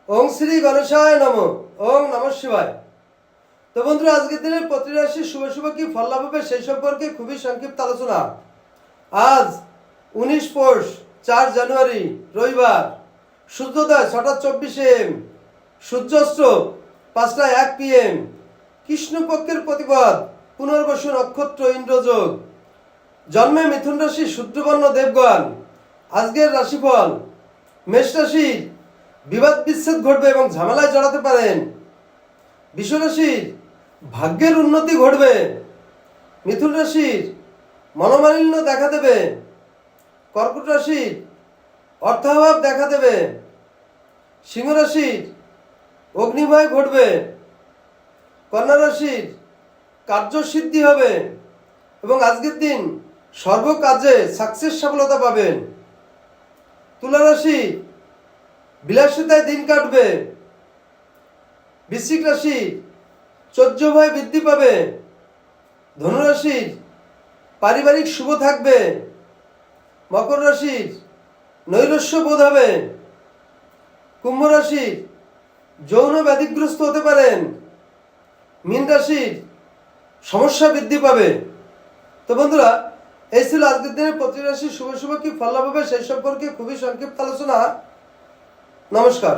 ওং শ্রী গণেশায় নমঃ। ওং নমঃ শিবায়। তো বন্ধুরা, আজকের দিনের প্রতিটি রাশির শুভ শুভ কি ফল লাভ হবে সেই সম্পর্কে খুবই সংক্ষিপ্ত আলোচনা। আজ 19 পৌষ 4 জানুয়ারি রবিবার, সূর্যোদয় 6:24 AM, সূর্যাস্ত 5:01 PM, কৃষ্ণপক্ষের প্রতিপদ, পুনর্বসু নক্ষত্র, ইন্দ্রযোগ, জন্মে মিথুন রাশি, শূদ্রবর্ণ দেবগণ। আজকের রাশিফল: মেষ রাশির বিবাদ বিচ্ছেদ ঘটবে এবং ঝামেলায় জড়াতে পারেন। বৃষ রাশির ভাগ্যের উন্নতি ঘটবে। মিথুন রাশির মনোমালিন্য দেখা দেবে। কর্কট রাশির অর্থাভাব দেখা দেবে। সিংহ রাশির অগ্নিভয় ঘটবে। কন্যা রাশির কার্যসিদ্ধি হবে এবং আজকের দিন সর্বকাজে সাকসেস সফলতা পাবেন। তুলা রাশি বিলাসিতায় দিন কাটবে। বৃশ্চিক রাশি চৌর্যভয় বৃদ্ধি পাবে। ধনুরাশির পারিবারিক শুভ থাকবে। মকর রাশির নৈরাশ্য বোধ হবে। কুম্ভ রাশির যৌন ব্যাধিগ্রস্ত হতে পারেন। মীন রাশির সমস্যা বৃদ্ধি পাবে। তো বন্ধুরা, এই ছিল আজকের দিনের প্রতি রাশির শুভ শুভ কি ফল লাভ হবে সেই সম্পর্কে খুবই সংক্ষিপ্ত আলোচনা। নমস্কার।